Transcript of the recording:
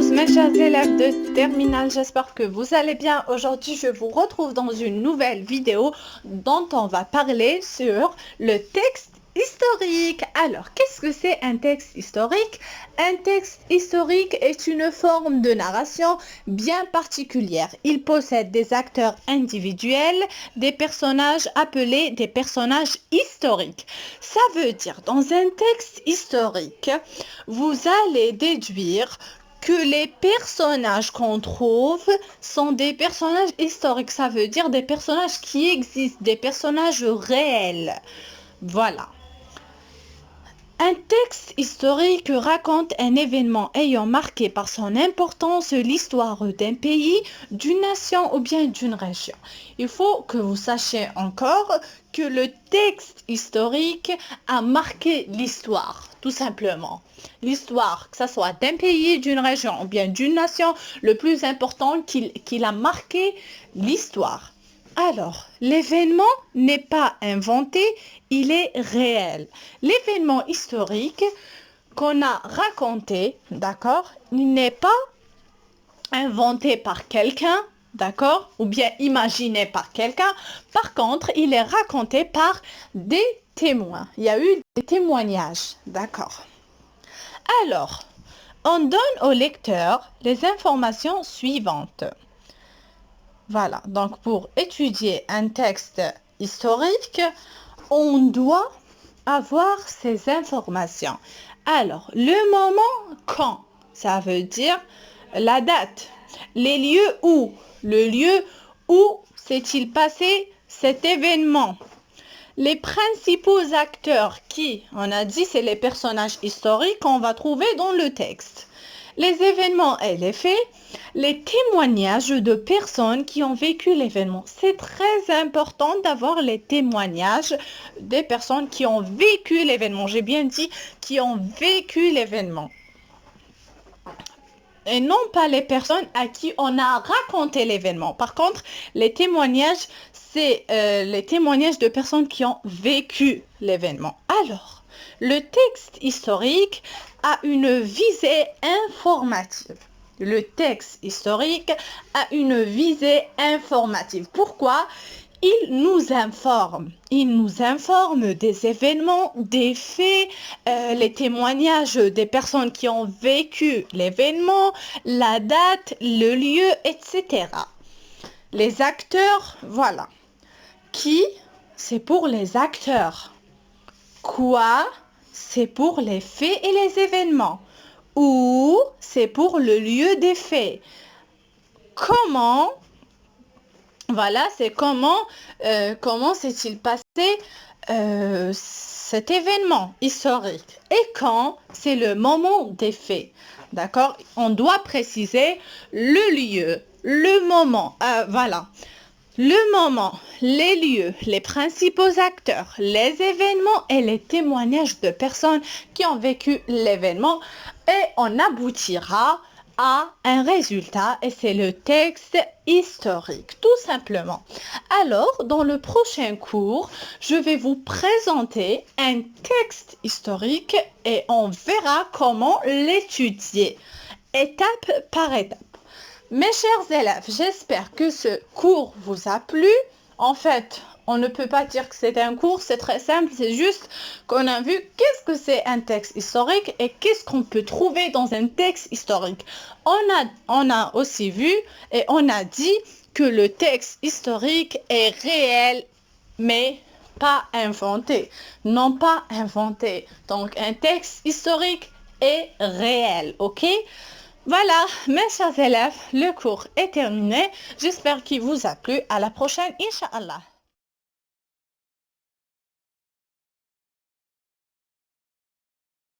tous mes chers élèves de terminale, j'espère que vous allez bien. Aujourd'hui, je vous retrouve dans une nouvelle vidéo dont on va parler sur le texte historique. Alors, qu'est-ce que c'est un texte historique? Un texte historique est une forme de narration bien particulière. Il possède des acteurs individuels, des personnages appelés des personnages historiques. Ça veut dire, dans un texte historique, vous allez déduire que les personnages qu'on trouve sont des personnages historiques. Ça veut dire des personnages qui existent, des personnages réels. Voilà. Un texte historique raconte un événement ayant marqué par son importance l'histoire d'un pays, d'une nation ou bien d'une région. Il faut que vous sachiez encore que le texte historique a marqué l'histoire, tout simplement. L'histoire, que ce soit d'un pays, d'une région ou bien d'une nation, le plus important qu'il a marqué l'histoire. Alors, l'événement n'est pas inventé, il est réel. L'événement historique qu'on a raconté, d'accord, il n'est pas inventé par quelqu'un, d'accord, ou bien imaginé par quelqu'un. Par contre, il est raconté par des témoins. Il y a eu des témoignages, d'accord. Alors, on donne au lecteur les informations suivantes. Voilà, donc pour étudier un texte historique, on doit avoir ces informations. Alors, le moment quand, ça veut dire la date, les lieux où, le lieu où s'est-il passé cet événement. Les principaux acteurs qui, on a dit, c'est les personnages historiques qu'on va trouver dans le texte. Les événements et les faits, les témoignages de personnes qui ont vécu l'événement. C'est très important d'avoir les témoignages des personnes qui ont vécu l'événement. J'ai bien dit qui ont vécu l'événement. Et non pas les personnes à qui on a raconté l'événement. Par contre, les témoignages, c'est les témoignages de personnes qui ont vécu l'événement. Alors, le texte historique a une visée informative. Le texte historique a une visée informative. Pourquoi? Il nous informe. Il nous informe des événements, des faits, les témoignages des personnes qui ont vécu l'événement, la date, le lieu, etc. Les acteurs, voilà. Qui? C'est pour les acteurs. Quoi? C'est pour les faits et les événements. Où? C'est pour le lieu des faits. Comment? Voilà, c'est comment s'est-il passé cet événement historique. Et quand? C'est le moment des faits. D'accord? On doit préciser le lieu, le moment. Voilà. Le moment, les lieux, les principaux acteurs, les événements et les témoignages de personnes qui ont vécu l'événement. Et on aboutira à un résultat et c'est le texte historique, tout simplement. Alors, dans le prochain cours, je vais vous présenter un texte historique et on verra comment l'étudier, étape par étape. Mes chers élèves, j'espère que ce cours vous a plu. En fait, on ne peut pas dire que c'est un cours, c'est très simple, c'est juste qu'on a vu qu'est-ce que c'est un texte historique et qu'est-ce qu'on peut trouver dans un texte historique. On a aussi vu et on a dit que le texte historique est réel, mais pas inventé. Non pas inventé. Donc, un texte historique est réel, ok? Voilà, mes chers élèves, le cours est terminé. J'espère qu'il vous a plu. À la prochaine, Inch'Allah.